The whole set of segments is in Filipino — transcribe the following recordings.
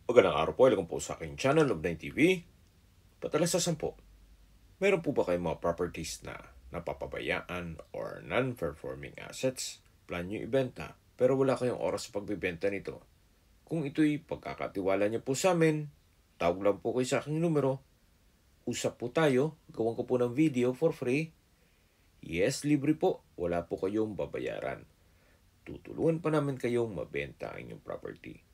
Magandang araw po, welcome po sa aking channel, Love9 TV. Patalasasan po, meron po ba kayong mga properties na napapabayaan or non-performing assets? Plan nyo ibenta, pero wala kayong oras sa pagbibenta nito. Kung ito'y pagkakatiwala niyo po sa amin, tawag lang po kayo sa aking numero. Usap po tayo, gawan ko po ng video for free. Yes, libre po, wala po kayong babayaran. Tutulungan pa namin kayong mabenta ang inyong property.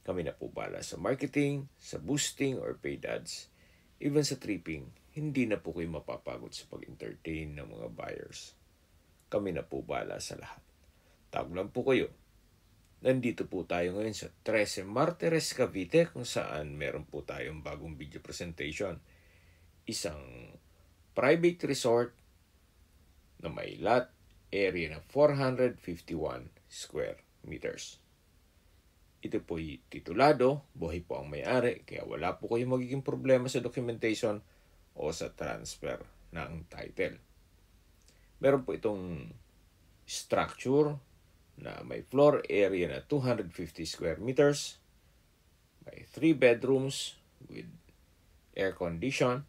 Kami na po bala sa marketing, sa boosting or paid ads, even sa tripping. Hindi na po kayo mapapagod sa pag-entertain ng mga buyers. Kami na po bala sa lahat. Tawag lang po kayo. Nandito po tayo ngayon sa 13 Martires, Cavite, kung saan meron po tayong bagong video presentation. Isang private resort na may lot area na 451 square meters. Ito po'y titulado, buhay po ang may-ari, kaya wala po kayong magiging problema sa documentation o sa transfer ng title. Meron po itong structure na may floor area na 250 square meters, may 3 bedrooms with air condition,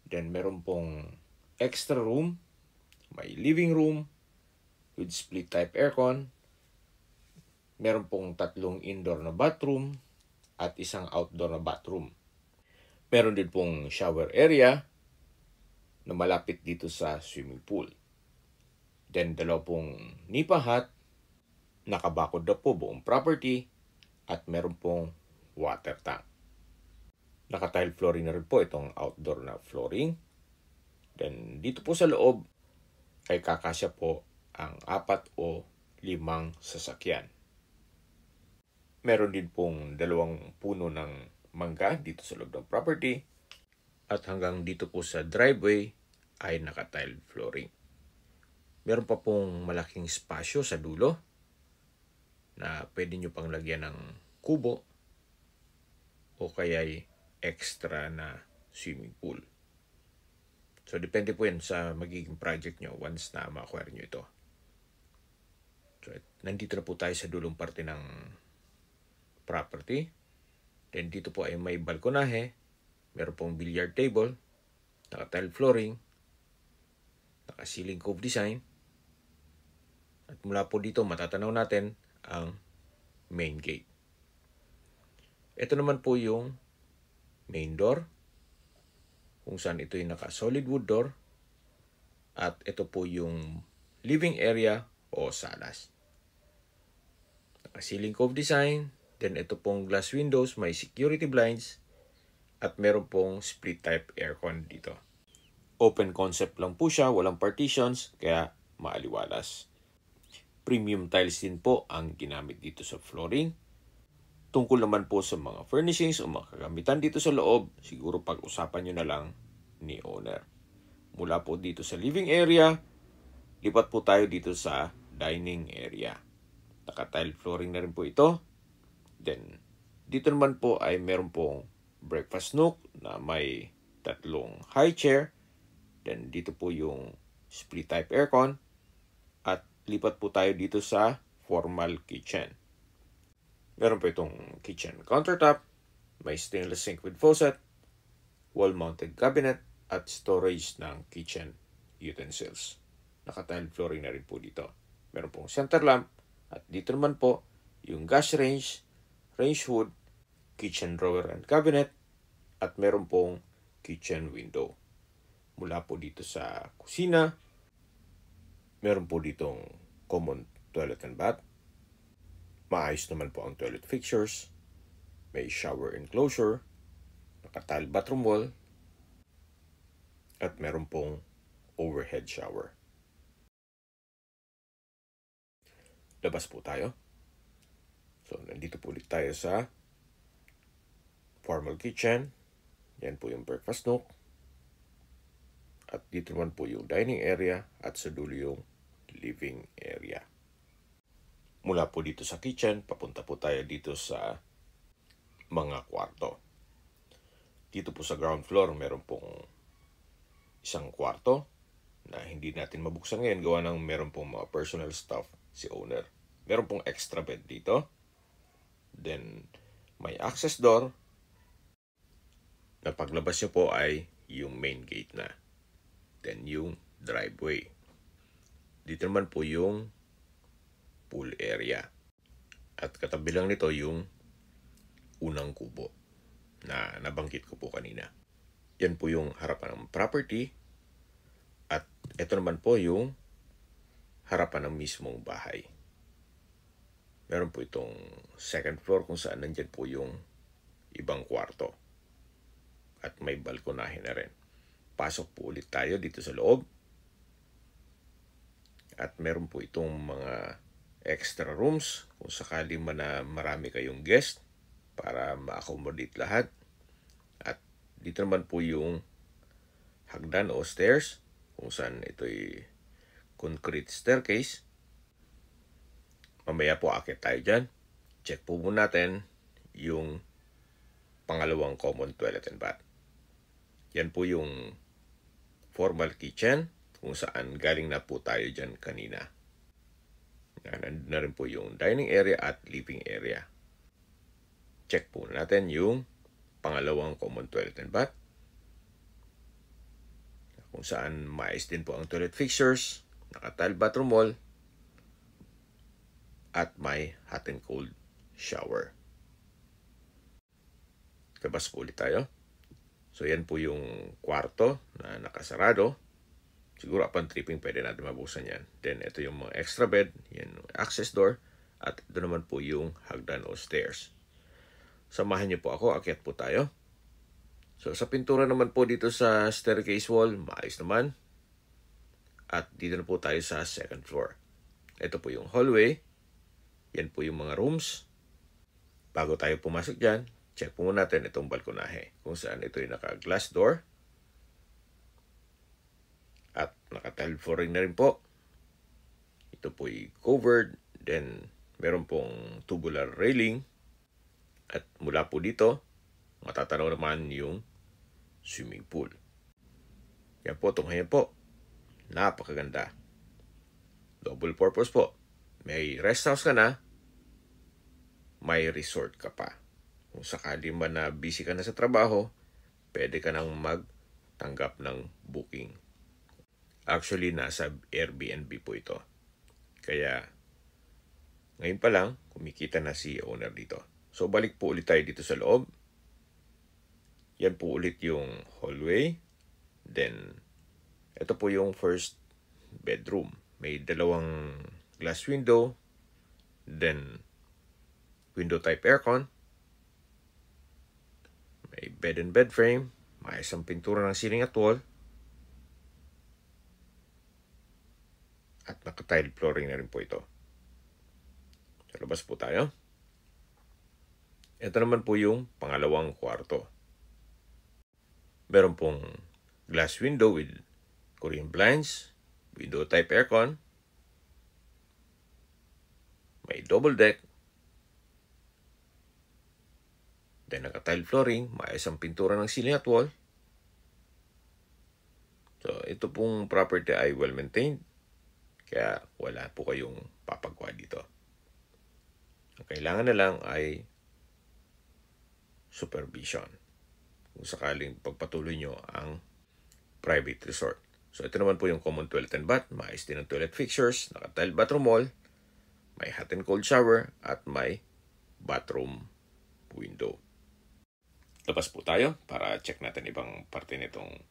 then meron pong extra room, may living room with split type aircon, meron pong 3 indoor na bathroom at 1 outdoor na bathroom. Meron din pong shower area na malapit dito sa swimming pool. Then 2 pong nipa hut, nakabakod na po buong property at meron pong water tank. Naka-tile flooring na rin po itong outdoor na flooring. Then dito po sa loob ay kakasya po ang 4 o 5 sasakyan. Meron din pong 2 puno ng mangga dito sa loob ng property. At hanggang dito po sa driveway ay naka-tile flooring. Meron pa pong malaking spasyo sa dulo na pwede nyo pang lagyan ng kubo o kaya'y extra na swimming pool. So, depende po yan sa magiging project nyo once na ma-acquire nyo ito. So, nandito na po tayo sa dulong parte ng property. Then dito po ay may balkonahe, meron pong billiard table, naka-tile flooring, naka-ceiling cove design. At mula po dito matatanaw natin ang main gate. Ito naman po yung main door, kung saan ito yung naka-solid wood door. At ito po yung living area o salas. Naka-ceiling cove design. Then ito pong glass windows, may security blinds, at meron pong split type aircon dito. Open concept lang po siya, walang partitions, kaya maaliwalas. Premium tiles din po ang ginamit dito sa flooring. Tungkol naman po sa mga furnishings o mga kagamitan dito sa loob, siguro pag-usapan nyo na lang ni owner. Mula po dito sa living area, lipat po tayo dito sa dining area. Naka-tile flooring na rin po ito. Then, dito naman po ay meron pong breakfast nook na may 3 high chair. Then, dito po yung split type aircon. At lipat po tayo dito sa formal kitchen. Meron po itong kitchen countertop, may stainless sink with faucet, wall-mounted cabinet, at storage ng kitchen utensils. Naka-tile flooring na rin po dito. Meron pong center lamp. At dito naman po yung gas range, range hood, kitchen drawer and cabinet, at meron pong kitchen window. Mula po dito sa kusina, meron po ditong common toilet and bath. Maayos naman po ang toilet fixtures. May shower enclosure, naka-tile bathroom wall, at meron pong overhead shower. Labas po tayo. So, nandito po ulit tayo sa formal kitchen. Yan po yung breakfast nook. At dito naman po yung dining area at sa dulo yung living area. Mula po dito sa kitchen, papunta po tayo dito sa mga kwarto. Dito po sa ground floor, meron pong 1 kwarto na hindi natin mabuksan ngayon gawa ng meron pong mga personal stuff si owner. Meron pong extra bed dito. Then, may access door, na paglabas nyo po ay yung main gate na. Then yung driveway. Dito naman po yung pool area. At katabi lang nito yung unang kubo na nabanggit ko po kanina. Yan po yung harapan ng property. At ito naman po yung harapan ng mismong bahay. Meron po itong second floor kung saan nandyan po yung ibang kwarto. At may balkonahe na rin. Pasok po ulit tayo dito sa loob. At meron po itong mga extra rooms kung sakali man na marami kayong guest para ma-accommodate lahat. At dito naman po yung hagdan o stairs kung saan ito'y concrete staircase. Mamaya po akit tayo dyan. Check po muna natin yung pangalawang common toilet and bath. Yan po yung formal kitchen kung saan galing na po tayo dyan kanina. Nandun na rin po yung dining area at living area. Check po natin yung pangalawang common toilet and bath. Kung saan maayos din po ang toilet fixtures, naka-tile bathroom wall, at may hot and cold shower. Labas po ulit tayo. So yan po yung kwarto na nakasarado. Siguro upon tripping pwede natin mabusan yan. Then ito yung mga extra bed, yan yung access door, at ito naman po yung hagdan o stairs. Samahan niyo po ako, akyat po tayo. So sa pintura naman po dito sa staircase wall, maayos naman. At dito na po tayo sa second floor. Ito po yung hallway. Yan po yung mga rooms. Bago tayo pumasok dyan, check po muna natin itong balkonahe. Kung saan ito yung naka-glass door. At naka-tile flooring na rin po. Ito po ay covered. Then meron pong tubular railing. At mula po dito, matatanaw naman yung swimming pool. Yan po, tunghayan po. Napakaganda. Double purpose po. May rest house ka na, may resort ka pa. Kung sakali man na busy ka na sa trabaho, pwede ka nang magtanggap ng booking. Actually, nasa Airbnb po ito. Kaya, ngayon pa lang, kumikita na si owner dito. So, balik po ulit tayo dito sa loob. Yan po ulit yung hallway. Then, ito po yung first bedroom. May dalawang glass window. Then, window type aircon. May bed and bed frame. May isang pintura ng ceiling at wall. At naka-tile flooring na rin po ito. Sa labas po tayo. Ito naman po yung pangalawang kwarto. Meron pong glass window with Korean blinds, window type aircon. May double deck. Then naka-tile flooring, maayos ang pintura ng ceiling at wall. So ito pong property ay well maintained. Kaya wala po kayong papagwa dito. Ang kailangan na lang ay supervision. Kung sakaling pagpatuloy nyo ang private resort. So ito naman po yung common toilet and bath. Maayos din ang toilet fixtures, naka-tile bathroom wall, may hot and cold shower, at may bathroom window. Labas po tayo para check natin ibang parte nitong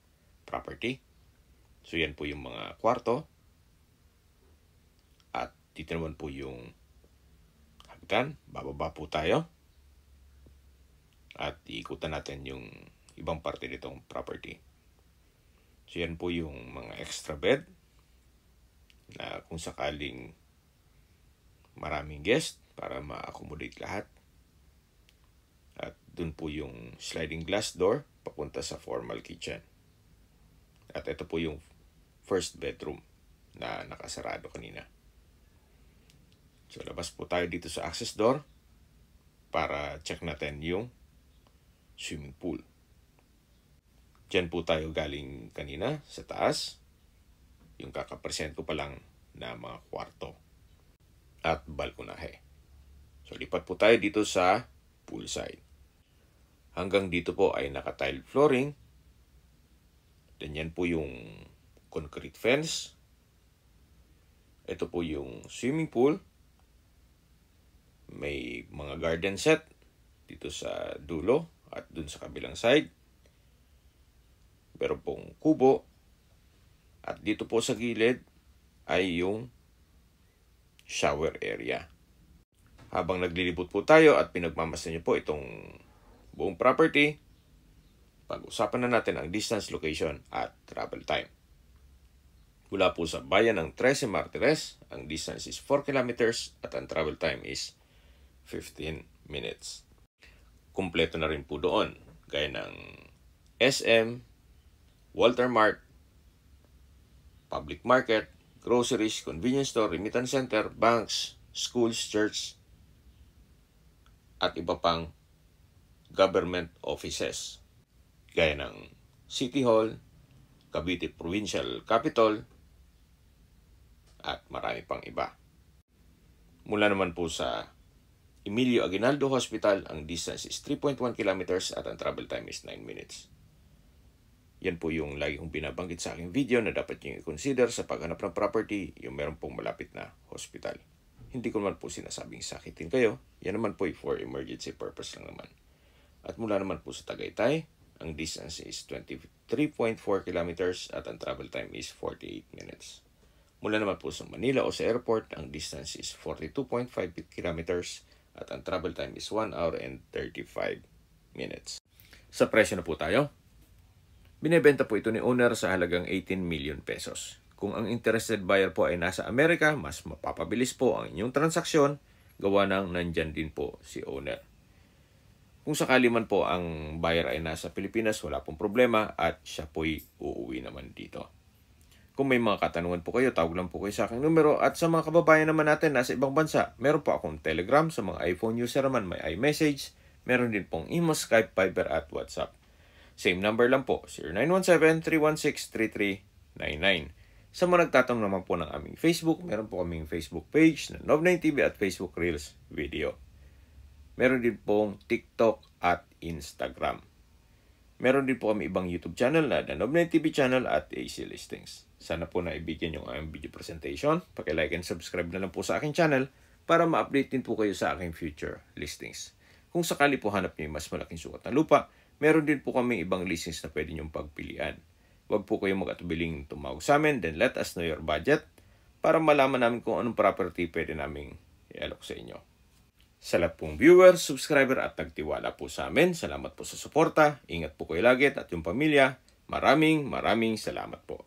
property. So yan po yung mga kwarto. At dito naman po yung hagdan. Bababa po tayo. At iikutan natin yung ibang parte nitong property. So yan po yung mga extra bed na kung sakaling maraming guest para ma-accommodate lahat. At dun po yung sliding glass door papunta sa formal kitchen. At ito po yung first bedroom na nakasarado kanina. So labas po tayo dito sa access door para check natin yung swimming pool. Diyan po tayo galing kanina sa taas. Yung kakapresent ko pa lang na mga kwarto at balkonahe. So lipat po tayo dito sa poolside. Hanggang dito po ay naka-tile flooring. Then yan po yung concrete fence. Ito po yung swimming pool. May mga garden set dito sa dulo at dun sa kabilang side. Meron pong kubo. At dito po sa gilid ay yung shower area. Habang naglilibot po tayo at pinagmamasdan niyo po itong buong property, pag-usapan na natin ang distance, location at travel time. Mula po sa bayan ng Trece Martires, ang distance is 4 kilometers at ang travel time is 15 minutes. Kumpleto na rin po doon, gaya ng SM, Walter Mart, public market, groceries, convenience store, remittance center, banks, schools, church, at iba pang government offices, gaya ng City Hall, Cavite Provincial Capital, at marami pang iba. Mula naman po sa Emilio Aguinaldo Hospital, ang distance is 3.1 kilometers at ang travel time is 9 minutes. Yan po yung lagi kong binabanggit sa aking video na dapat nyo i-consider sa paghanap ng property, yung meron pong malapit na hospital. Hindi ko naman po sinasabing sakitin kayo, yan naman po for emergency purpose lang naman. At mula naman po sa Tagaytay, ang distance is 23.4 kilometers at ang travel time is 48 minutes. Mula naman po sa Manila o sa airport, ang distance is 42.5 kilometers at ang travel time is 1 hour and 35 minutes. Sa presyo na po tayo. Binebenta po ito ni owner sa halagang 18 million pesos. Kung ang interested buyer po ay nasa Amerika, mas mapapabilis po ang inyong transaksyon gawa ng nandyan din po si owner. Kung sakali man po ang buyer ay nasa Pilipinas, wala pong problema at siya po'y uuwi naman dito. Kung may mga katanungan po kayo, tawag lang po kayo sa aking numero. At sa mga kababayan naman natin nasa ibang bansa, meron po akong Telegram. Sa mga iPhone user naman, may iMessage. Meron din pong Imo, Skype, Viber at WhatsApp. Same number lang po, 0917-316-3399. Sa mga nagtatanong naman po ng aming Facebook, meron po kaming Facebook page na Nov9TV at Facebook Reels Video. Meron din pong TikTok at Instagram. Meron din po kami ibang YouTube channel na The Nov9TV channel at AC Listings. Sana po naibigyan yung aming video presentation. Paki-like and subscribe na lang po sa aking channel para ma-update din po kayo sa aking future listings. Kung sakali po hanap niyo yung mas malaking sukat na lupa, meron din po kami ibang listings na pwede niyong pagpilian. Huwag po kayong mag-atubiling tumawag sa amin, then let us know your budget para malaman namin kung anong property pwede naming i-alok sa inyo. Sa lahat pong viewers, subscriber at nagtiwala po sa amin, salamat po sa suporta, ingat po kayo lagi at yung pamilya, maraming salamat po.